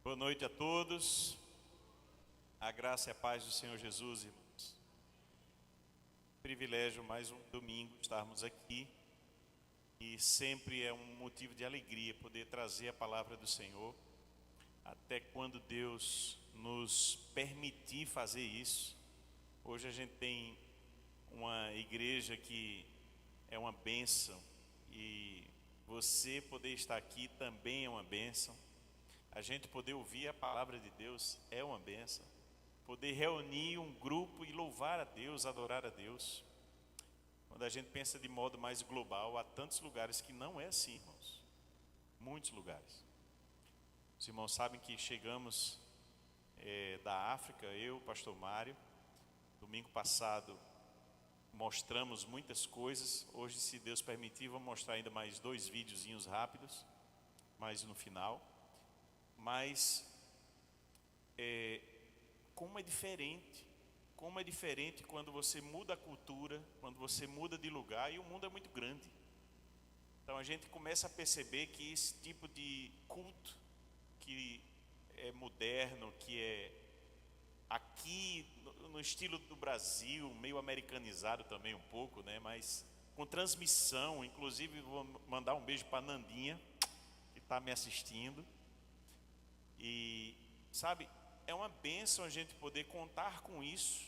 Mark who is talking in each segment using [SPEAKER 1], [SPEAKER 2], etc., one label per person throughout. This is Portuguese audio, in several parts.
[SPEAKER 1] Boa noite a todos. A graça e a paz do Senhor Jesus, irmãos. Privilégio mais um domingo estarmos aqui e sempre é um motivo de alegria poder trazer a palavra do Senhor. Até quando Deus nos permitir fazer isso. Hoje a gente tem uma igreja que é uma bênção e você poder estar aqui também é uma bênção. A gente poder ouvir a palavra de Deus é uma bênção. Poder reunir um grupo e louvar a Deus, adorar a Deus. Quando a gente pensa de modo mais global, há tantos lugares que não é assim, irmãos. Muitos lugares. Os irmãos sabem que chegamos da África, eu, pastor Mário. Domingo passado mostramos muitas coisas. Hoje, se Deus permitir, vou mostrar ainda mais 2 videozinhos rápidos, mais no final. Mas como é diferente quando você muda a cultura, quando você muda de lugar, e o mundo é muito grande. Então a gente começa a perceber que esse tipo de culto que é moderno, que é aqui no estilo do Brasil, meio americanizado também um pouco, né? Mas com transmissão, inclusive vou mandar um beijo para Nandinha, que está me assistindo. E sabe, é uma bênção a gente poder contar com isso,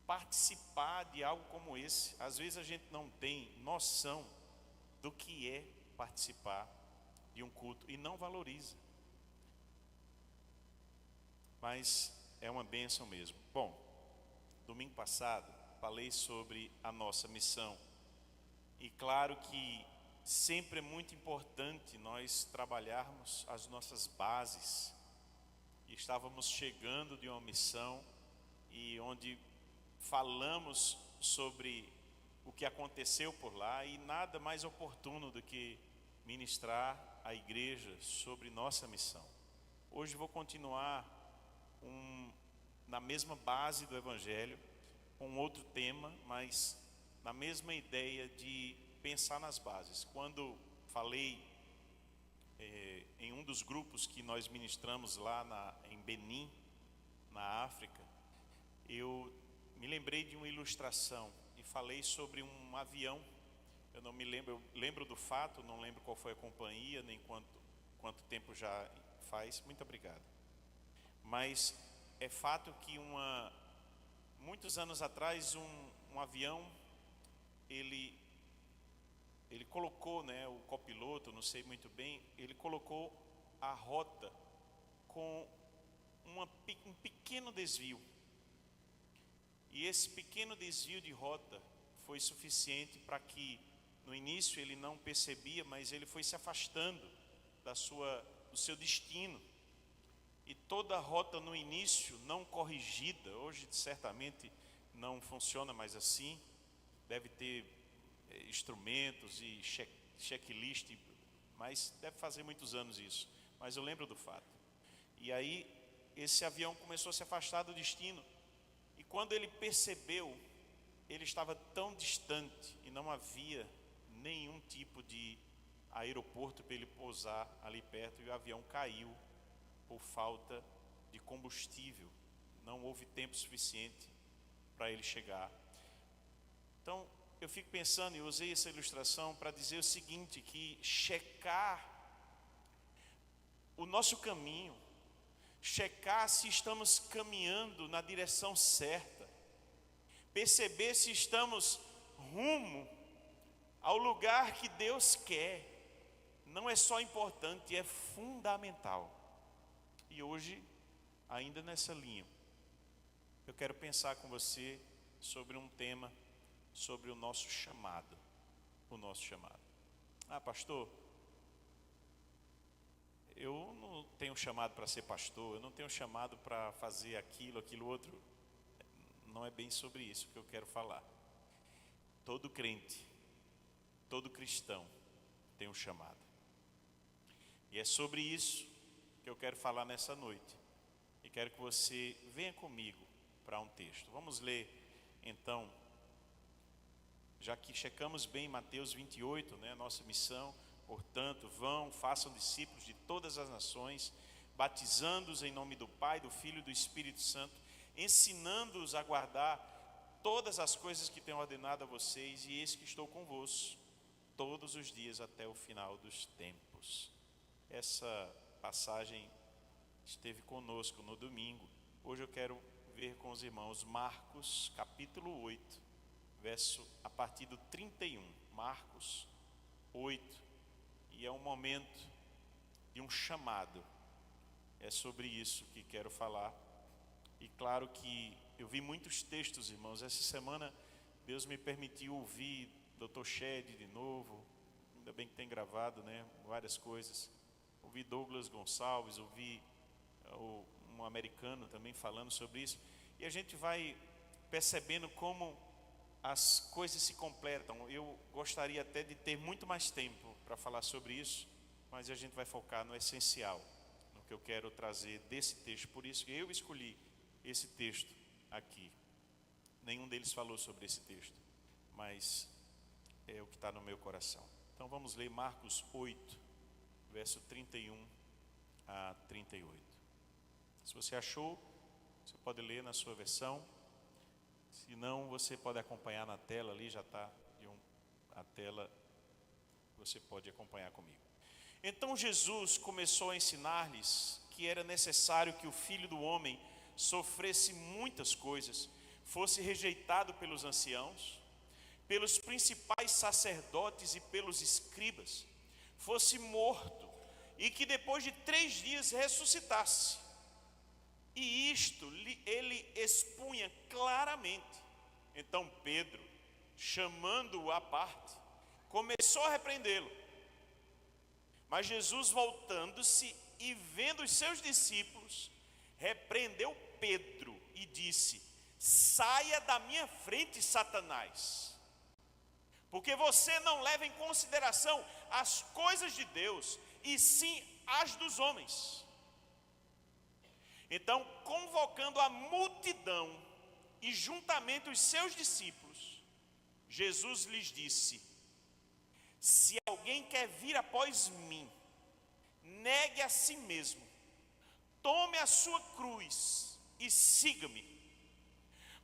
[SPEAKER 1] participar de algo como esse. Às vezes a gente não tem noção do que é participar de um culto e não valoriza. Mas é uma bênção mesmo. Bom, domingo passado falei sobre a nossa missão. E claro que sempre é muito importante nós trabalharmos as nossas bases. E estávamos chegando de uma missão e onde falamos sobre o que aconteceu por lá, e nada mais oportuno do que ministrar à igreja sobre nossa missão. Hoje vou continuar na mesma base do Evangelho, com outro tema, mas na mesma ideia de pensar nas bases. Quando falei em um dos grupos que nós ministramos lá em Benin, na África, eu me lembrei de uma ilustração e falei sobre um avião. Eu não me lembro, eu lembro do fato, não lembro qual foi a companhia, nem quanto tempo já faz. Muito obrigado. Mas é fato que muitos anos atrás um avião, ele colocou, né, o copiloto, não sei muito bem, ele colocou a rota com um pequeno desvio. E esse pequeno desvio de rota foi suficiente para que no início ele não percebia, mas ele foi se afastando do seu destino. E toda a rota no início não corrigida, hoje certamente não funciona mais assim, deve ter instrumentos e checklist, mas deve fazer muitos anos isso, mas eu lembro do fato. E aí esse avião começou a se afastar do destino, e quando ele percebeu, ele estava tão distante e não havia nenhum tipo de aeroporto para ele pousar ali perto, e o avião caiu por falta de combustível. Não houve tempo suficiente para ele chegar. Então eu fico pensando, e usei essa ilustração para dizer o seguinte, que checar o nosso caminho, checar se estamos caminhando na direção certa, perceber se estamos rumo ao lugar que Deus quer, não é só importante, é fundamental. E hoje, ainda nessa linha, eu quero pensar com você sobre um tema, sobre o nosso chamado. O nosso chamado. Ah, pastor, eu não tenho chamado para ser pastor, eu não tenho chamado para fazer aquilo outro. Não é bem sobre isso que eu quero falar. Todo crente, todo cristão tem um chamado. E é sobre isso que eu quero falar nessa noite. E quero que você venha comigo para um texto. Vamos ler, então, já que checamos bem Mateus 28, né, nossa missão. Portanto, vão, façam discípulos de todas as nações, batizando-os em nome do Pai, do Filho e do Espírito Santo, ensinando-os a guardar todas as coisas que tenho ordenado a vocês, e eis que estou convosco todos os dias até o final dos tempos. Essa passagem esteve conosco no domingo. Hoje eu quero ver com os irmãos Marcos capítulo 8, verso a partir do 31. Marcos 8, e é um momento de um chamado. É sobre isso que quero falar. E claro que eu vi muitos textos, irmãos. Essa semana Deus me permitiu ouvir Dr. Shed de novo. Ainda bem que tem gravado, né, várias coisas. Ouvi Douglas Gonçalves, ouvi um americano também falando sobre isso. E a gente vai percebendo como as coisas se completam. Eu gostaria até de ter muito mais tempo para falar sobre isso, mas a gente vai focar no essencial, no que eu quero trazer desse texto. Por isso que eu escolhi esse texto aqui. Nenhum deles falou sobre esse texto, mas é o que está no meu coração. Então vamos ler Marcos 8, verso 31 a 38. Se você achou, você pode ler na sua versão. Se não, você pode acompanhar na tela ali, já está a tela, você pode acompanhar comigo. Então Jesus começou a ensinar-lhes que era necessário que o Filho do Homem sofresse muitas coisas, fosse rejeitado pelos anciãos, pelos principais sacerdotes e pelos escribas, fosse morto e que depois de 3 dias ressuscitasse. E isto ele expunha claramente. Então Pedro, chamando-o à parte, começou a repreendê-lo. Mas Jesus, voltando-se e vendo os seus discípulos, repreendeu Pedro e disse: saia da minha frente, Satanás, porque você não leva em consideração as coisas de Deus, e sim as dos homens. Então, convocando a multidão e juntamente os seus discípulos, Jesus lhes disse: se alguém quer vir após mim, negue a si mesmo, tome a sua cruz e siga-me.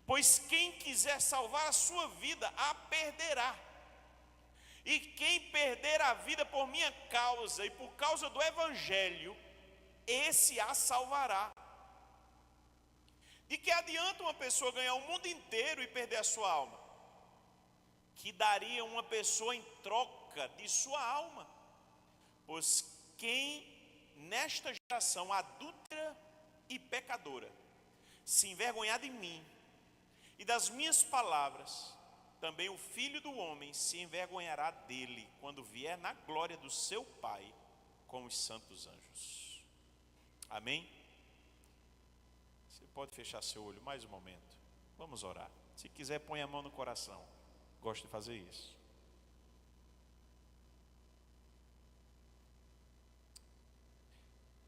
[SPEAKER 1] Pois quem quiser salvar a sua vida, a perderá. E quem perder a vida por minha causa e por causa do Evangelho, esse a salvará. De que adianta uma pessoa ganhar o mundo inteiro e perder a sua alma? Que daria uma pessoa em troca de sua alma? Pois quem nesta geração adúltera e pecadora se envergonhar de mim e das minhas palavras, também o Filho do Homem se envergonhará dele quando vier na glória do seu Pai com os santos anjos. Amém? Você pode fechar seu olho mais um momento. Vamos orar. Se quiser, põe a mão no coração. Gosto de fazer isso.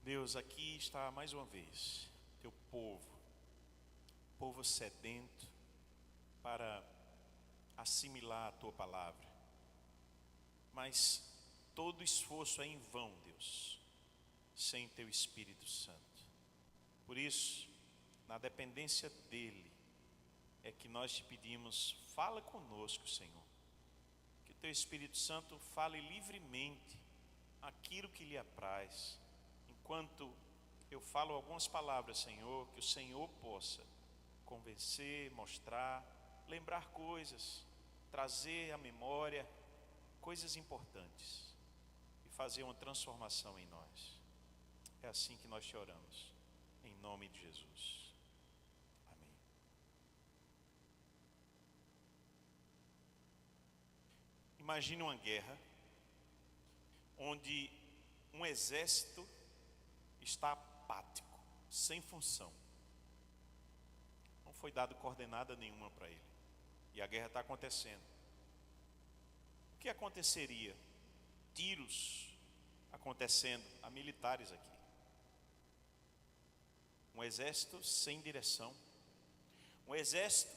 [SPEAKER 1] Deus, aqui está mais uma vez teu povo sedento para assimilar a tua palavra. Mas todo esforço é em vão, Deus, sem teu Espírito Santo. Por isso, na dependência dele, é que nós te pedimos: fala conosco, Senhor. Que o teu Espírito Santo fale livremente aquilo que lhe apraz. Enquanto eu falo algumas palavras, Senhor, que o Senhor possa convencer, mostrar, lembrar coisas, trazer à memória coisas importantes e fazer uma transformação em nós. É assim que nós te oramos, em nome de Jesus. Amém. Imagine uma guerra onde um exército está apático, sem função. Não foi dado coordenada nenhuma para ele. E a guerra está acontecendo. O que aconteceria? Tiros acontecendo a militares aqui. Um exército sem direção. Um exército,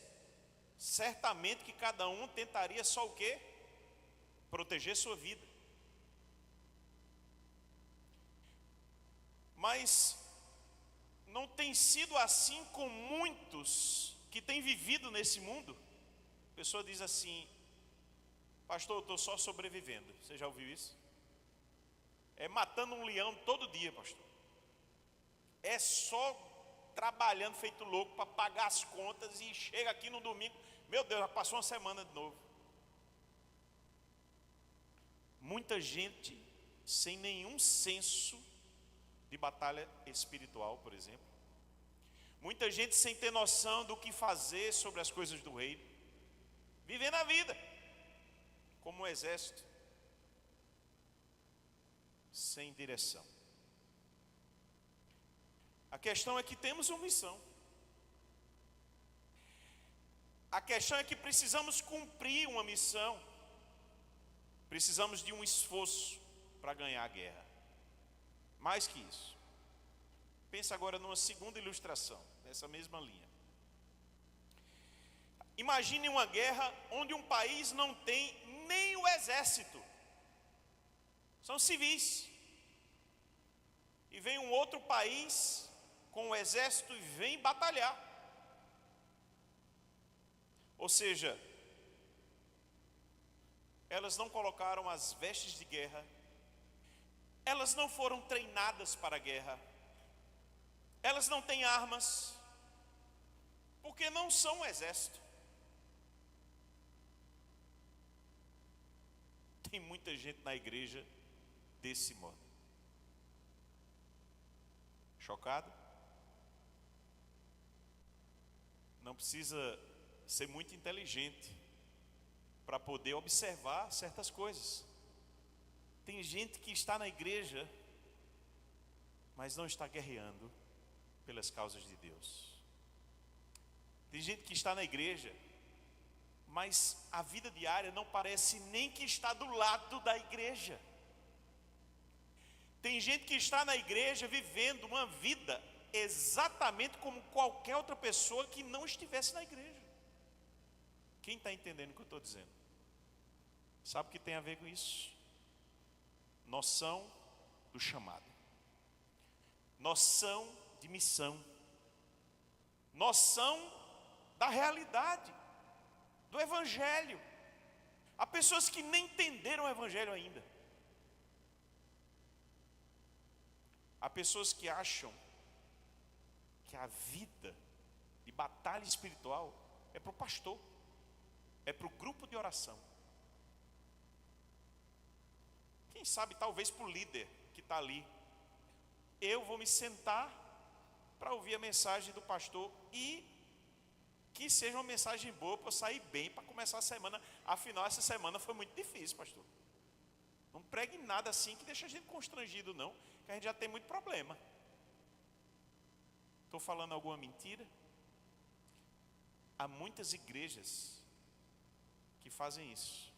[SPEAKER 1] certamente que cada um tentaria só o quê? Proteger sua vida. Mas não tem sido assim com muitos que têm vivido nesse mundo. A pessoa diz assim: pastor, eu estou só sobrevivendo. Você já ouviu isso? É matando um leão todo dia, pastor. É só trabalhando feito louco para pagar as contas e chega aqui no domingo, meu Deus, já passou uma semana de novo. Muita gente sem nenhum senso de batalha espiritual, por exemplo. Muita gente sem ter noção do que fazer sobre as coisas do reino, vivendo a vida como um exército sem direção. A questão é que temos uma missão. A questão é que precisamos cumprir uma missão. Precisamos de um esforço para ganhar a guerra. Mais que isso. Pensa agora numa segunda ilustração, nessa mesma linha. Imagine uma guerra onde um país não tem nem o exército. São civis. E vem um outro país com o exército e vem batalhar. Ou seja, elas não colocaram as vestes de guerra, elas não foram treinadas para a guerra, elas não têm armas, porque não são um exército. Tem muita gente na igreja desse modo. Chocado? Não precisa ser muito inteligente para poder observar certas coisas. Tem gente que está na igreja, mas não está guerreando pelas causas de Deus. Tem gente que está na igreja, mas a vida diária não parece nem que está do lado da igreja. Tem gente que está na igreja vivendo uma vida exatamente como qualquer outra pessoa que não estivesse na igreja. Quem está entendendo o que eu estou dizendo? Sabe o que tem a ver com isso? Noção do chamado, noção de missão, noção da realidade, do evangelho. Há pessoas que nem entenderam o evangelho ainda. Há pessoas que acham que a vida de batalha espiritual é para o pastor, é para o grupo de oração. Quem sabe talvez para o líder que está ali. Eu vou me sentar para ouvir a mensagem do pastor e que seja uma mensagem boa para eu sair bem, para começar a semana. Afinal, essa semana foi muito difícil, pastor. Não pregue nada assim que deixa a gente constrangido, não, que a gente já tem muito problema. Estou falando alguma mentira? Há muitas igrejas que fazem isso.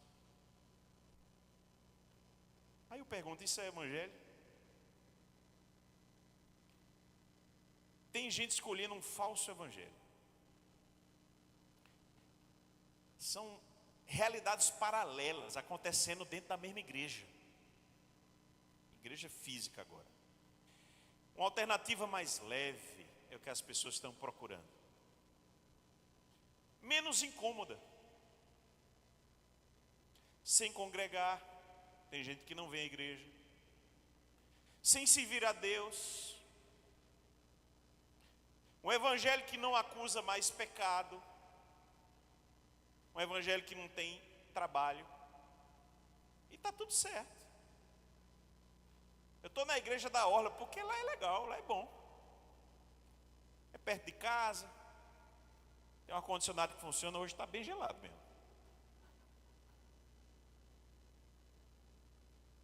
[SPEAKER 1] Aí eu pergunto, isso é evangelho? Tem gente escolhendo um falso evangelho. São realidades paralelas acontecendo dentro da mesma igreja. Igreja física agora. Uma alternativa mais leve é o que as pessoas estão procurando. Menos incômoda. Sem congregar. Tem gente que não vem à igreja. Sem servir a Deus. Um evangelho que não acusa mais pecado. Um evangelho que não tem trabalho. E está tudo certo. Eu estou na igreja da Orla porque lá é legal, lá é bom. É perto de casa. Tem um ar-condicionado que funciona, hoje está bem gelado mesmo.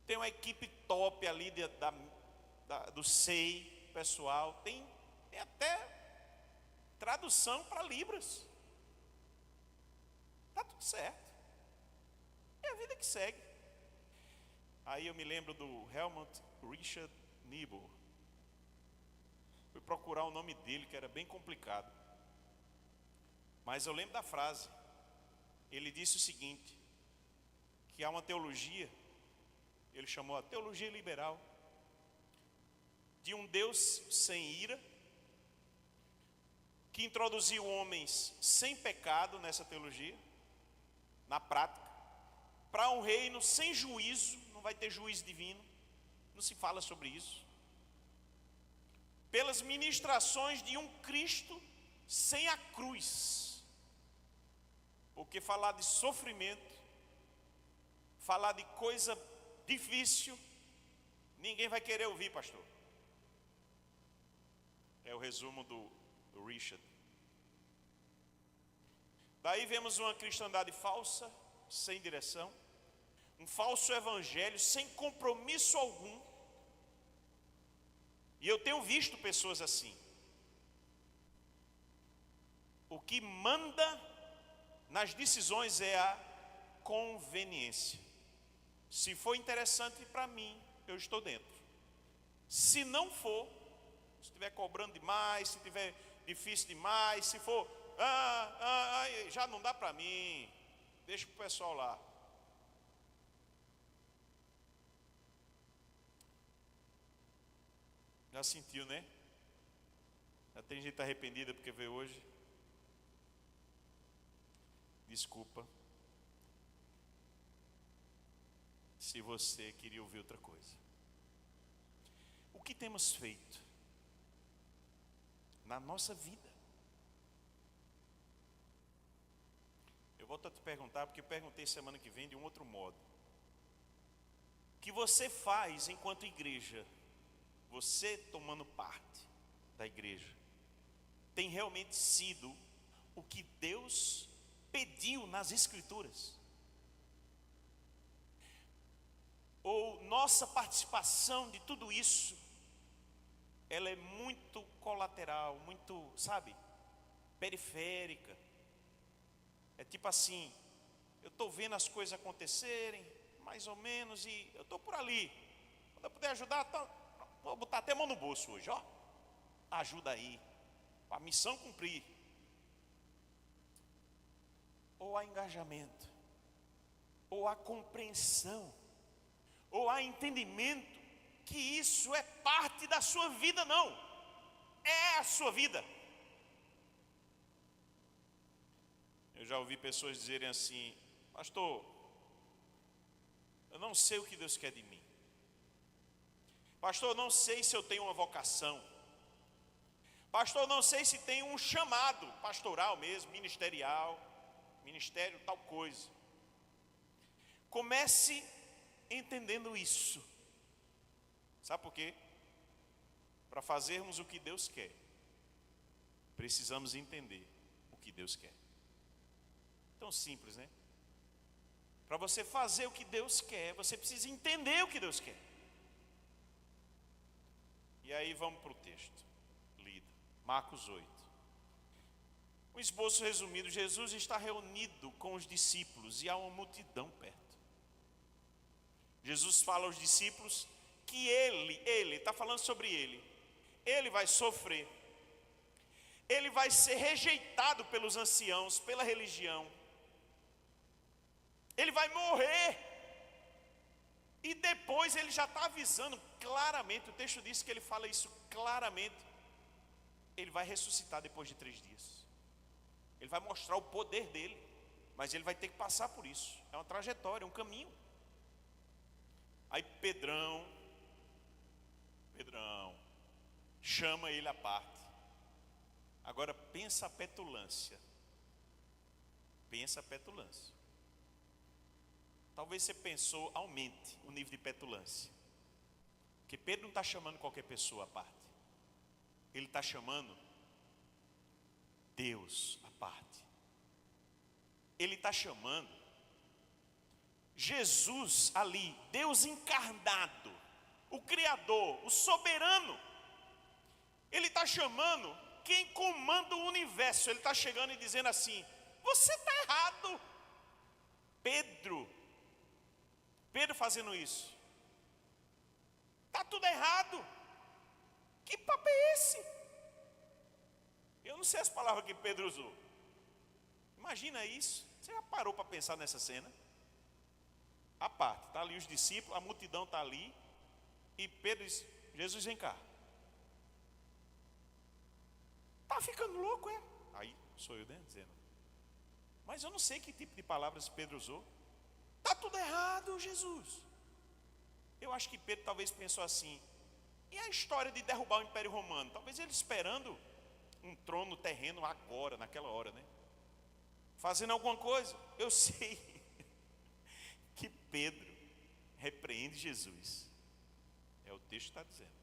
[SPEAKER 1] Tem uma equipe top ali do SEI, pessoal. Tem até tradução para Libras. Está tudo certo. É a vida que segue. Aí eu me lembro do Helmut Richard Niebuhr. Fui procurar o nome dele, que era bem complicado. Mas eu lembro da frase. Ele disse o seguinte, que há uma teologia, ele chamou a teologia liberal, de um Deus sem ira, que introduziu homens sem pecado nessa teologia, na prática, para um reino sem juízo, não vai ter juízo divino, não se fala sobre isso. Pelas ministrações de um Cristo sem a cruz, porque falar de sofrimento, falar de coisa difícil, ninguém vai querer ouvir, pastor. É o resumo do Richard. Daí vemos uma cristandade falsa, sem direção, um falso evangelho, sem compromisso algum. E eu tenho visto pessoas assim. O que manda nas decisões é a conveniência. Se for interessante para mim, eu estou dentro. Se não for, se estiver cobrando demais, se estiver difícil demais, se for, já não dá para mim, deixa para o pessoal lá. Já sentiu, né? Já tem gente arrependida porque veio hoje. Desculpa. Se você queria ouvir outra coisa. O que temos feito na nossa vida? Eu volto a te perguntar, porque eu perguntei semana que vem de um outro modo. O que você faz enquanto igreja, você tomando parte da igreja, tem realmente sido o que Deus pediu nas Escrituras? Ou nossa participação de tudo isso, ela é muito colateral, muito, sabe, periférica. É tipo assim, eu estou vendo as coisas acontecerem, mais ou menos, e eu estou por ali. Quando eu puder ajudar, vou botar até a mão no bolso hoje, ó. Ajuda aí, para a missão cumprir. Ou há engajamento, ou há compreensão, ou há entendimento que isso é parte da sua vida? Não, é a sua vida. Eu já ouvi pessoas dizerem assim: pastor, eu não sei o que Deus quer de mim. Pastor, eu não sei se eu tenho uma vocação. Pastor, eu não sei se tenho um chamado pastoral mesmo, ministerial, ministério, tal coisa. Comece entendendo isso. Sabe por quê? Para fazermos o que Deus quer, precisamos entender o que Deus quer. Tão simples, né? Para você fazer o que Deus quer, você precisa entender o que Deus quer. E aí vamos para o texto lido, Marcos 8. Um esboço resumido: Jesus está reunido com os discípulos e há uma multidão perto. Jesus fala aos discípulos que ele está falando sobre ele vai sofrer, ele vai ser rejeitado pelos anciãos, pela religião, ele vai morrer, e depois ele já está avisando claramente, o texto diz que ele fala isso claramente, ele vai ressuscitar depois de 3 dias, ele vai mostrar o poder dele, mas ele vai ter que passar por isso, é uma trajetória, um caminho. Aí Pedrão chama ele à parte. Agora pensa a petulância. Talvez você pensou, aumente o nível de petulância. Porque Pedro não está chamando qualquer pessoa à parte. Ele está chamando Deus à parte. Ele está chamando Jesus ali, Deus encarnado, o Criador, o soberano. Ele está chamando quem comanda o universo. Ele está chegando e dizendo assim: você está errado. Pedro fazendo isso, está tudo errado. Que papo é esse? Eu não sei as palavras que Pedro usou. Imagina isso. Você já parou para pensar nessa cena? A parte, está ali os discípulos, a multidão está ali, e Pedro diz: Jesus, vem cá. ficando louco, é? Aí sou eu, né, dizendo. Mas eu não sei que tipo de palavras Pedro usou. Está tudo errado, Jesus. Eu acho que Pedro talvez pensou assim, e a história de derrubar o Império Romano? Talvez ele esperando um trono terreno agora, naquela hora, né? Fazendo alguma coisa. Eu sei que Pedro repreende Jesus. É o texto que está dizendo.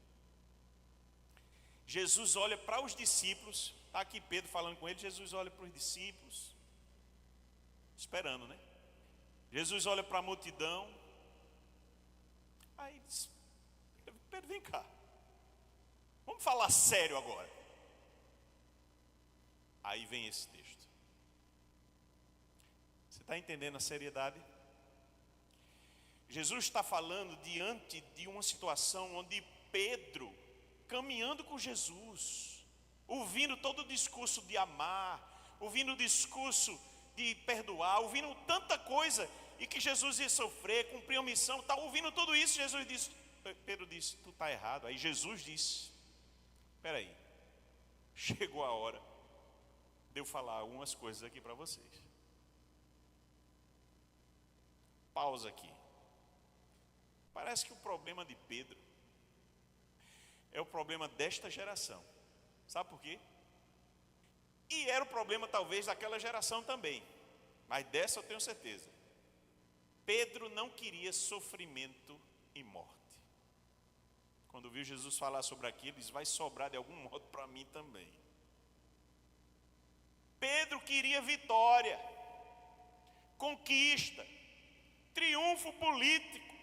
[SPEAKER 1] Jesus olha para os discípulos, está aqui Pedro falando com ele, Jesus olha para os discípulos, esperando, né? Jesus olha para a multidão, aí diz, Pedro, vem cá, vamos falar sério agora. Aí vem esse texto. Você está entendendo a seriedade? Jesus está falando diante de uma situação onde Pedro, caminhando com Jesus, ouvindo todo o discurso de amar, ouvindo o discurso de perdoar, ouvindo tanta coisa, e que Jesus ia sofrer, cumprir a missão, está ouvindo tudo isso, Pedro disse, tu está errado. Aí Jesus disse, espera aí, chegou a hora de eu falar algumas coisas aqui para vocês. Pausa aqui. Parece que o problema de Pedro é o problema desta geração. Sabe por quê? E era o problema talvez daquela geração também, mas dessa eu tenho certeza. Pedro não queria sofrimento e morte. Quando viu Jesus falar sobre aquilo, ele disse, vai sobrar de algum modo para mim também. Pedro queria vitória, conquista, triunfo político,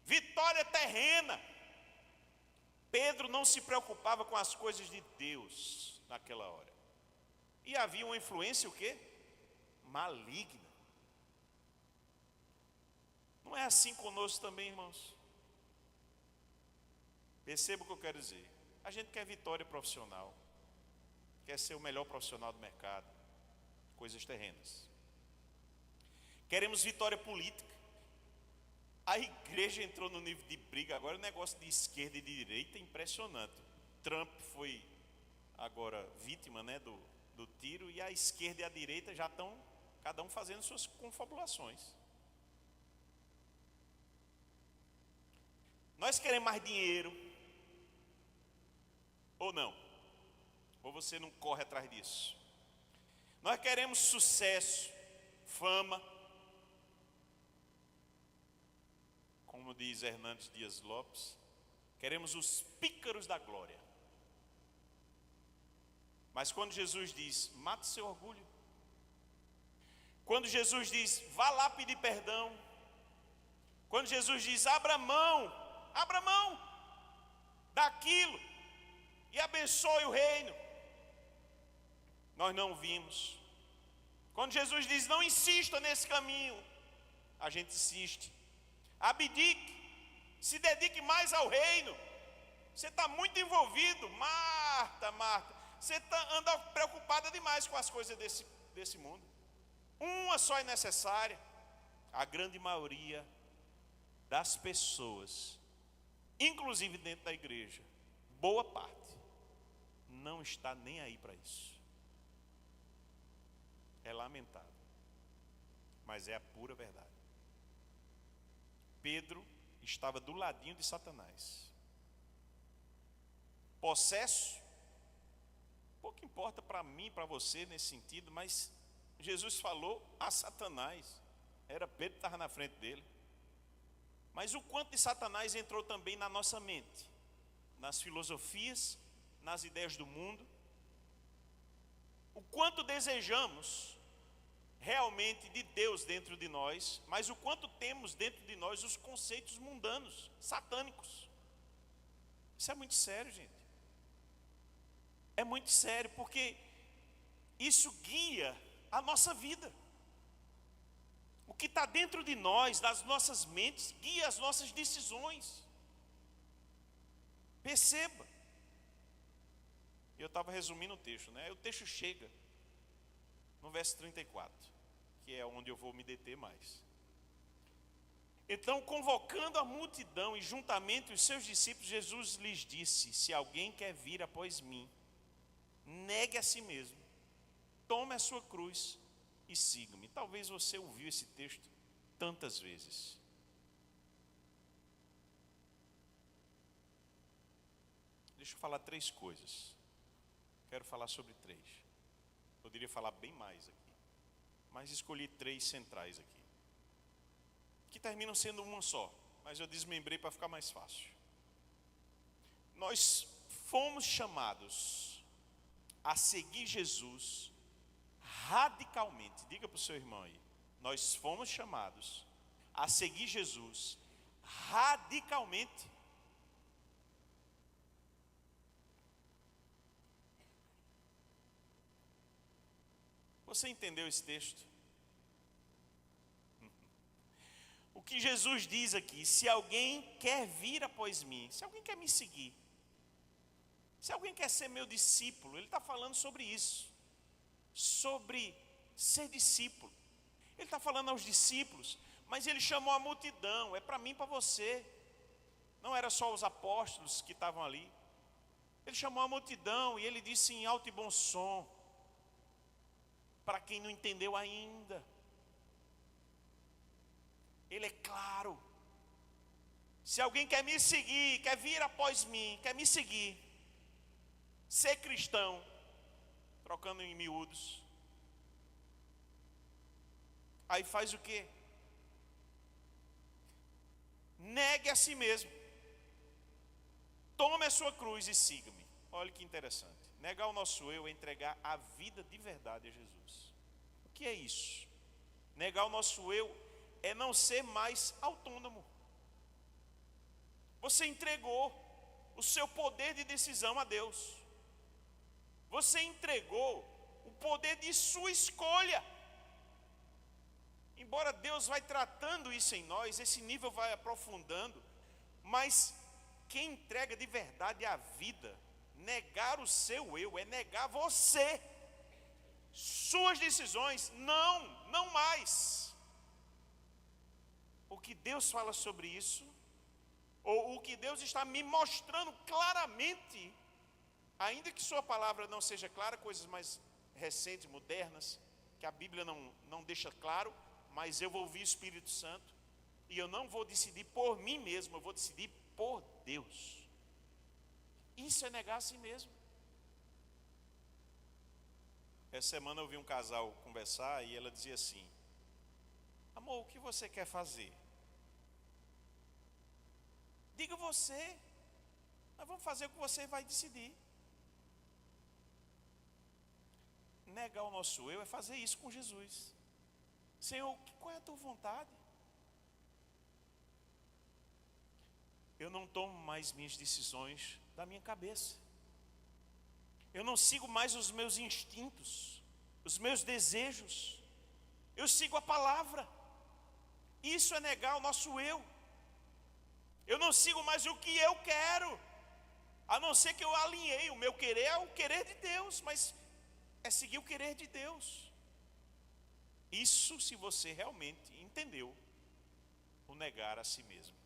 [SPEAKER 1] vitória terrena. Pedro não se preocupava com as coisas de Deus naquela hora. E havia uma influência o quê? Maligna. Não é assim conosco também, irmãos? Perceba o que eu quero dizer. A gente quer vitória profissional, quer ser o melhor profissional do mercado, coisas terrenas. Queremos vitória política. A igreja entrou no nível de briga, agora o negócio de esquerda e de direita é impressionante. Trump foi agora vítima, né, do tiro, e a esquerda e a direita já estão, cada um fazendo suas confabulações. Nós queremos mais dinheiro, ou não? Ou você não corre atrás disso? Nós queremos sucesso, fama, como diz Hernandes Dias Lopes, queremos os pícaros da glória. Mas quando Jesus diz, mate seu orgulho, quando Jesus diz, vá lá pedir perdão, quando Jesus diz, abra mão daquilo e abençoe o reino, nós não vimos. Quando Jesus diz, não insista nesse caminho, a gente insiste. Abdique, se dedique mais ao reino. Você está muito envolvido, Marta, você anda preocupada demais com as coisas desse mundo. Uma só é necessária. A grande maioria das pessoas, inclusive dentro da igreja, boa parte, não está nem aí para isso. É lamentável, mas é a pura verdade. Pedro estava do ladinho de Satanás, possesso. Pouco importa para mim e para você nesse sentido, mas Jesus falou a Satanás. Era Pedro que estava na frente dele. Mas o quanto de Satanás entrou também na nossa mente, nas filosofias, nas ideias do mundo. O quanto desejamos realmente de Deus dentro de nós, mas o quanto temos dentro de nós os conceitos mundanos, satânicos. Isso é muito sério, gente. É muito sério, porque isso guia a nossa vida. O que está dentro de nós, das nossas mentes, guia as nossas decisões. Perceba. Eu estava resumindo o texto, né? O texto chega no verso 34, que é onde eu vou me deter mais. Então, convocando a multidão e juntamente os seus discípulos, Jesus lhes disse, se alguém quer vir após mim, negue a si mesmo, tome a sua cruz e siga-me. Talvez você ouviu esse texto tantas vezes. Deixa eu falar 3 coisas. Quero falar sobre 3. Poderia falar bem mais aqui, mas escolhi 3 centrais aqui, que terminam sendo uma só, mas eu desmembrei para ficar mais fácil. Nós fomos chamados a seguir Jesus radicalmente. Diga para o seu irmão aí. Nós fomos chamados a seguir Jesus radicalmente. Você entendeu esse texto? O que Jesus diz aqui: se alguém quer vir após mim, se alguém quer me seguir, se alguém quer ser meu discípulo, ele está falando sobre isso, sobre ser discípulo. Ele está falando aos discípulos, mas ele chamou a multidão, é para mim e para você. Não era só os apóstolos que estavam ali. Ele chamou a multidão e ele disse em alto e bom som, para quem não entendeu ainda, ele é claro: se alguém quer me seguir, quer vir após mim, quer me seguir, ser cristão, trocando em miúdos, aí faz o quê? Negue a si mesmo, tome a sua cruz e siga-me. Olha que interessante. Negar o nosso eu é entregar a vida de verdade a Jesus. O que é isso? Negar o nosso eu é não ser mais autônomo. Você entregou o seu poder de decisão a Deus. Você entregou o poder de sua escolha. Embora Deus vai tratando isso em nós, esse nível vai aprofundando, mas quem entrega de verdade a vida, negar o seu eu, é negar você, suas decisões. Não mais. O que Deus fala sobre isso, ou o que Deus está me mostrando claramente, ainda que sua palavra não seja clara, coisas mais recentes, modernas, que a Bíblia não deixa claro, mas eu vou ouvir o Espírito Santo, e eu não vou decidir por mim mesmo, eu vou decidir por Deus. Isso é negar a si mesmo. Essa semana eu vi um casal conversar e ela dizia assim: amor, o que você quer fazer? Diga você, nós vamos fazer o que você vai decidir. Negar o nosso eu é fazer isso com Jesus. Senhor, qual é a tua vontade? Eu não tomo mais minhas decisões da minha cabeça. Eu não sigo mais os meus instintos, os meus desejos. Eu sigo a palavra. Isso é negar o nosso eu. Eu não sigo mais o que eu quero, a não ser que eu alinhei. O meu querer é o querer de Deus, mas é seguir o querer de Deus. Isso se você realmente entendeu o negar a si mesmo.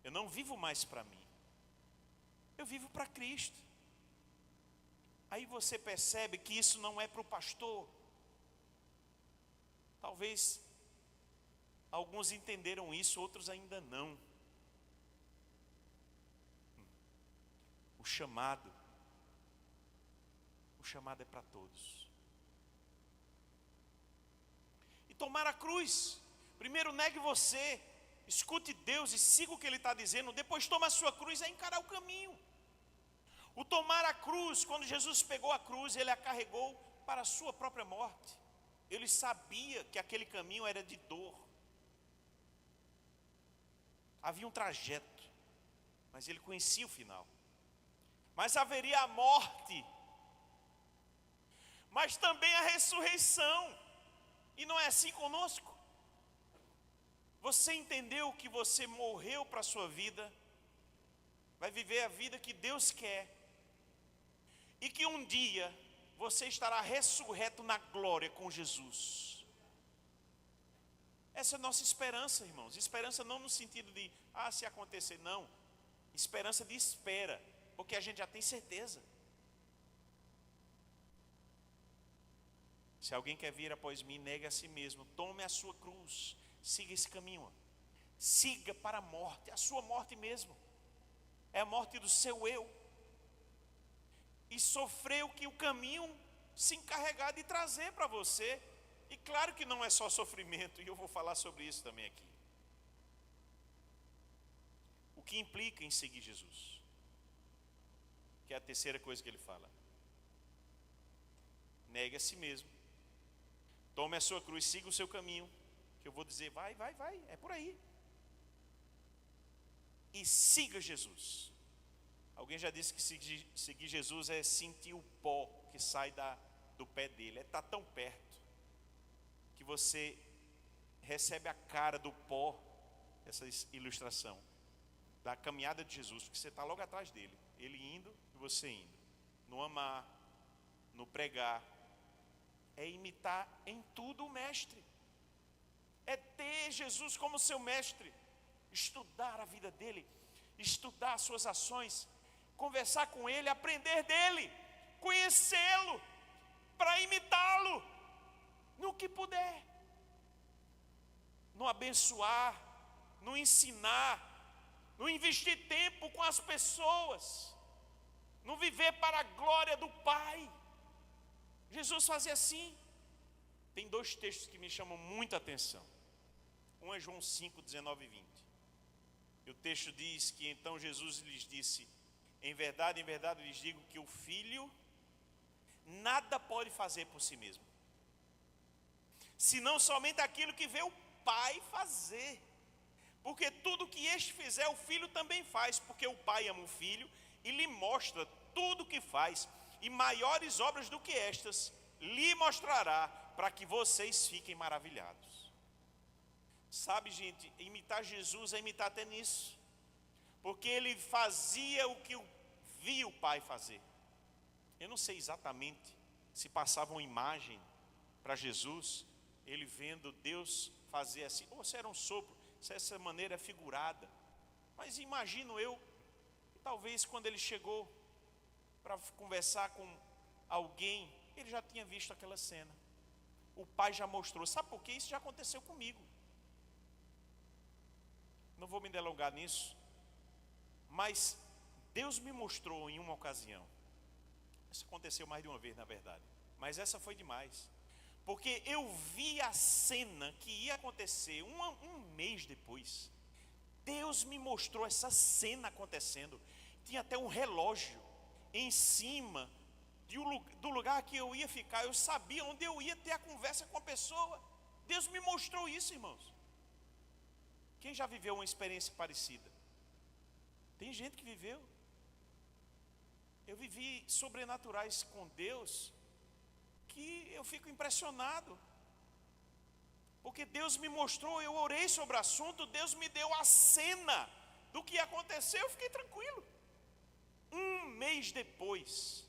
[SPEAKER 1] Eu não vivo mais para mim, eu vivo para Cristo. Aí você percebe que isso não é para o pastor. Talvez alguns entenderam isso, outros ainda não. O chamado é para todos. E tomar a cruz, primeiro negue você, escute Deus e siga o que Ele está dizendo, depois toma a sua cruz, é encarar o caminho. O tomar a cruz, quando Jesus pegou a cruz, Ele a carregou para a sua própria morte. Ele sabia que aquele caminho era de dor. Havia um trajeto, mas Ele conhecia o final. Mas haveria a morte, mas também a ressurreição. E não é assim conosco. Você entendeu que você morreu para a sua vida, vai viver a vida que Deus quer, e que um dia você estará ressurreto na glória com Jesus. Essa é a nossa esperança, irmãos. Esperança não no sentido de, se acontecer, não. Esperança de espera, porque a gente já tem certeza. Se alguém quer vir após mim, negue a si mesmo, tome a sua cruz, siga esse caminho, ó. Siga para a morte, a sua morte mesmo, é a morte do seu eu, e sofreu que o caminho se encarregar de trazer para você. E claro que não é só sofrimento, e eu vou falar sobre isso também aqui. O que implica em seguir Jesus, que é a terceira coisa que ele fala. Negue a si mesmo, tome a sua cruz, siga o seu caminho, que eu vou dizer, vai, é por aí. E siga Jesus. Alguém já disse que seguir Jesus é sentir o pó que sai do pé dele, é estar tão perto, que você recebe a cara do pó, essa ilustração, da caminhada de Jesus, porque você está logo atrás dele, ele indo e você indo. No amar, no pregar, é imitar em tudo o mestre, é ter Jesus como seu mestre, estudar a vida dele, estudar as suas ações, conversar com ele, aprender dele, conhecê-lo, para imitá-lo, no que puder, no abençoar, no ensinar, no investir tempo com as pessoas, no viver para a glória do Pai. Jesus fazia assim. Tem dois textos que me chamam muita atenção. Um é João 5, 19 e 20. E o texto diz que então Jesus lhes disse, em verdade lhes digo que o Filho nada pode fazer por si mesmo, senão somente aquilo que vê o Pai fazer. Porque tudo que este fizer, o Filho também faz, porque o Pai ama o Filho e lhe mostra tudo o que faz, e maiores obras do que estas lhe mostrará, para que vocês fiquem maravilhados. Sabe, gente, imitar Jesus é imitar até nisso, porque ele fazia o que via o Pai fazer. Eu não sei exatamente se passava uma imagem para Jesus, ele vendo Deus fazer assim, ou se era um sopro, se essa maneira é figurada. Mas imagino eu, talvez quando ele chegou para conversar com alguém, ele já tinha visto aquela cena. O Pai já mostrou. Sabe por quê? Isso já aconteceu comigo. Não vou me delongar nisso, mas Deus me mostrou em uma ocasião. Isso aconteceu mais de uma vez, na verdade, mas essa foi demais, porque eu vi a cena que ia acontecer um mês depois. Deus me mostrou essa cena acontecendo. Tinha até um relógio em cima do lugar que eu ia ficar. Eu sabia onde eu ia ter a conversa com a pessoa. Deus me mostrou isso, irmãos. Quem já viveu uma experiência parecida? Tem gente que viveu. Eu vivi sobrenaturais com Deus que eu fico impressionado, porque Deus me mostrou, eu orei sobre o assunto, Deus me deu a cena do que aconteceu, eu fiquei tranquilo. Um mês depois,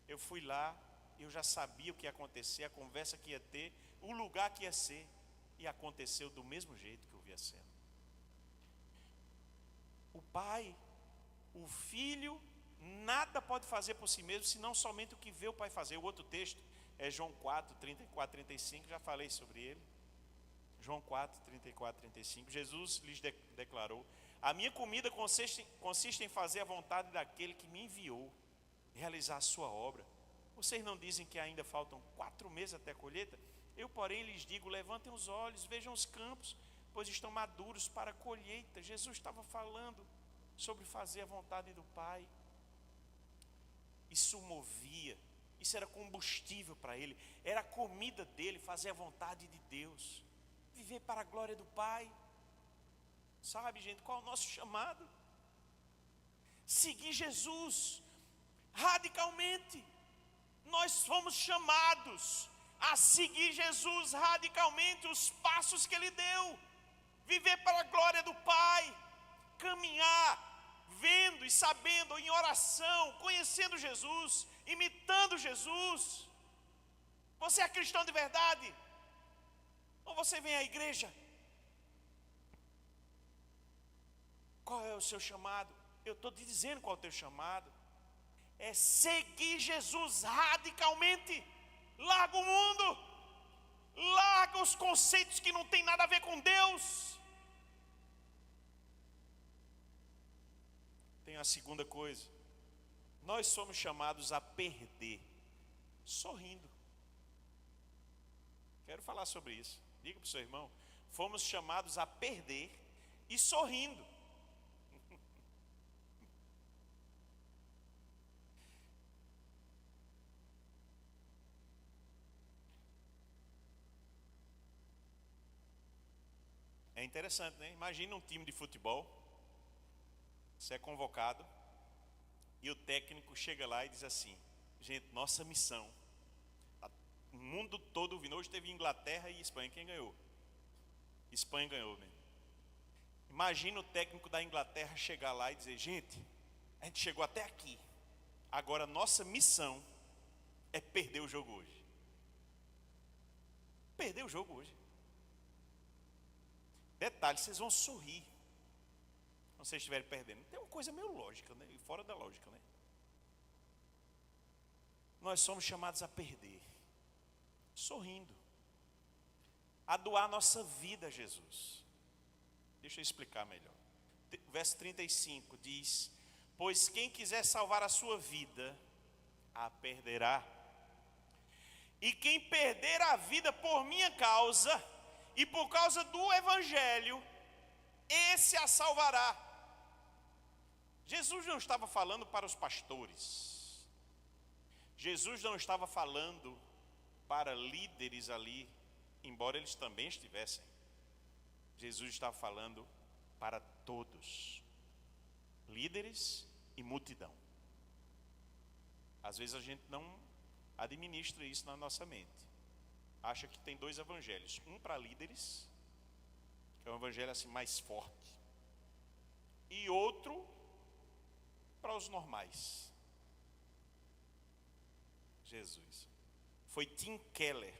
[SPEAKER 1] eu fui lá, eu já sabia o que ia acontecer, a conversa que ia ter, o lugar que ia ser, e aconteceu do mesmo jeito que eu vi a cena. O Pai, o Filho, nada pode fazer por si mesmo, senão somente o que vê o Pai fazer. O outro texto é João 4, 34, 35, já falei sobre ele. João 4, 34, 35, Jesus lhes declarou, a minha comida consiste em fazer a vontade daquele que me enviou, realizar a sua obra. Vocês não dizem que ainda faltam 4 meses até a colheita? Eu, porém, lhes digo, levantem os olhos, vejam os campos, pois estão maduros para a colheita. Jesus estava falando sobre fazer a vontade do Pai. Isso movia, isso era combustível para ele, era a comida dele, fazer a vontade de Deus, viver para a glória do Pai. Sabe, gente, qual é o nosso chamado? Seguir Jesus radicalmente. Nós fomos chamados a seguir Jesus radicalmente, os passos que ele deu, viver para a glória do Pai, caminhar vendo e sabendo, em oração, conhecendo Jesus, imitando Jesus. Você é cristão de verdade? Ou você vem à igreja? Qual é o seu chamado? Eu estou te dizendo qual é o teu chamado. É seguir Jesus radicalmente. larga o mundo, larga os conceitos que não tem nada a ver com Deus. Tem a segunda coisa, nós somos chamados a perder, sorrindo. Quero falar sobre isso. Diga para o seu irmão, fomos chamados a perder e sorrindo. É interessante, né? Imagina um time de futebol, você é convocado e o técnico chega lá e diz assim: gente, nossa missão, o mundo todo vindo, hoje teve Inglaterra e Espanha, quem ganhou? Espanha ganhou, né? Imagina o técnico da Inglaterra chegar lá e dizer: gente, a gente chegou até aqui, agora nossa missão é perder o jogo hoje. Perder o jogo hoje. Detalhe, vocês vão sorrir quando vocês estiverem perdendo. Tem uma coisa meio lógica, né? Fora da lógica, né? Nós somos chamados a perder, sorrindo, a doar nossa vida a Jesus. Deixa eu explicar melhor. Verso 35 diz: pois quem quiser salvar a sua vida, a perderá. E quem perder a vida por minha causa e por causa do Evangelho, esse a salvará. Jesus não estava falando para os pastores. Jesus não estava falando para líderes ali, embora eles também estivessem. Jesus estava falando para todos, líderes e multidão. Às vezes a gente não administra isso na nossa mente. Acha que tem dois evangelhos, um para líderes, que é um evangelho assim mais forte, e outro para os normais. Jesus. Foi Tim Keller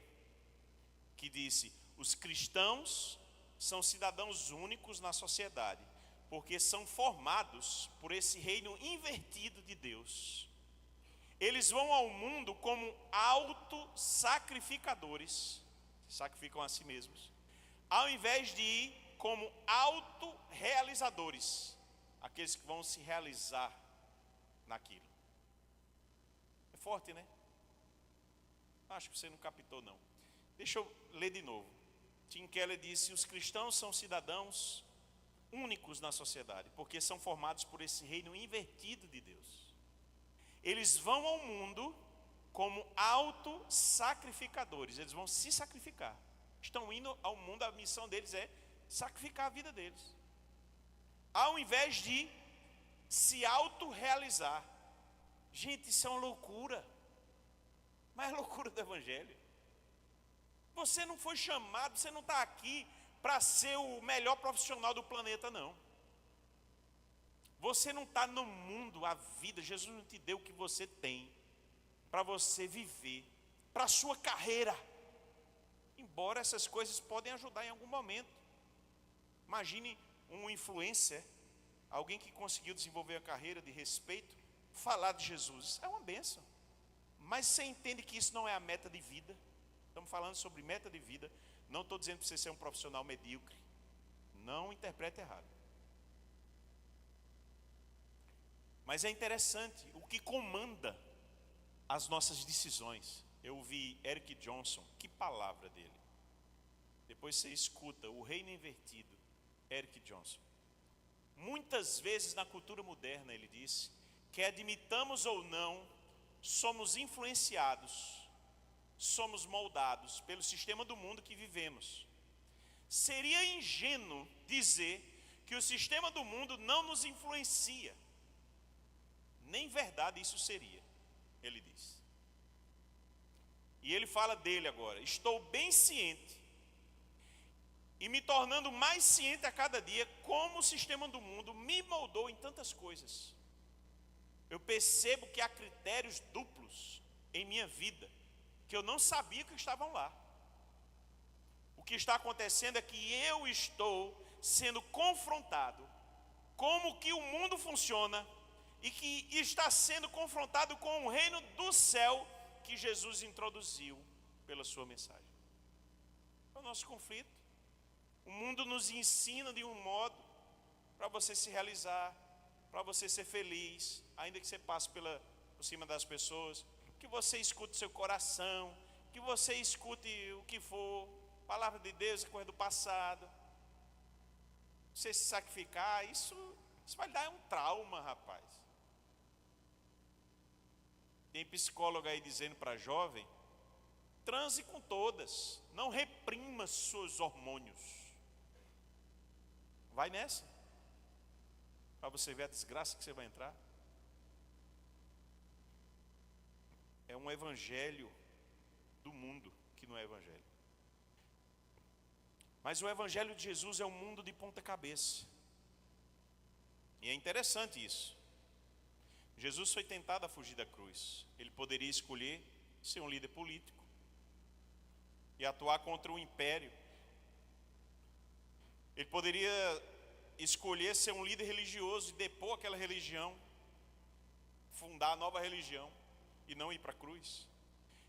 [SPEAKER 1] que disse: os cristãos são cidadãos únicos na sociedade, porque são formados por esse reino invertido de Deus. Eles vão ao mundo como autossacrificadores, sacrificam a si mesmos, ao invés de ir como autorrealizadores, aqueles que vão se realizar naquilo. É forte, né? Acho que você não captou, não. Deixa eu ler de novo. Tim Keller disse: os cristãos são cidadãos únicos na sociedade, porque são formados por esse reino invertido de Deus. Eles vão ao mundo como autossacrificadores, eles vão se sacrificar. Estão indo ao mundo, a missão deles é sacrificar a vida deles, ao invés de se autorrealizar. Gente, isso é uma loucura, mas é loucura do Evangelho. Você não foi chamado, você não está aqui para ser o melhor profissional do planeta, não. Você não está no mundo, a vida, Jesus não te deu o que você tem para você viver, para a sua carreira. Embora essas coisas podem ajudar em algum momento. Imagine um influencer, alguém que conseguiu desenvolver a carreira de respeito, falar de Jesus. É uma bênção. Mas você entende que isso não é a meta de vida? Estamos falando sobre meta de vida. Não estou dizendo para você ser um profissional medíocre. Não interprete errado. Mas é interessante o que comanda as nossas decisões. Eu ouvi Eric Johnson, que palavra dele. Depois você escuta o reino invertido, Eric Johnson. Muitas vezes na cultura moderna, ele disse, que admitamos ou não, somos influenciados, somos moldados pelo sistema do mundo que vivemos. Seria ingênuo dizer que o sistema do mundo não nos influencia. Nem verdade isso seria, ele diz. E ele fala dele agora: estou bem ciente e me tornando mais ciente a cada dia como o sistema do mundo me moldou em tantas coisas. Eu percebo que há critérios duplos em minha vida que eu não sabia que estavam lá. O que está acontecendo é que eu estou sendo confrontado como que o mundo funciona e que está sendo confrontado com o reino do céu que Jesus introduziu pela sua mensagem. É o nosso conflito. O mundo nos ensina de um modo para você se realizar, para você ser feliz, ainda que você passe por cima das pessoas, que você escute seu coração, que você escute o que for, palavra de Deus é coisa do passado. Você se sacrificar, isso vai lhe dar um trauma, rapaz. Tem psicólogo aí dizendo para jovem: transe com todas, não reprima seus hormônios. Vai nessa, para você ver a desgraça que você vai entrar. É um evangelho do mundo que não é evangelho. Mas o evangelho de Jesus é um mundo de ponta cabeça. E é interessante isso. Jesus foi tentado a fugir da cruz. Ele poderia escolher ser um líder político e atuar contra o império. Ele poderia escolher ser um líder religioso e depor aquela religião, fundar a nova religião e não ir para a cruz.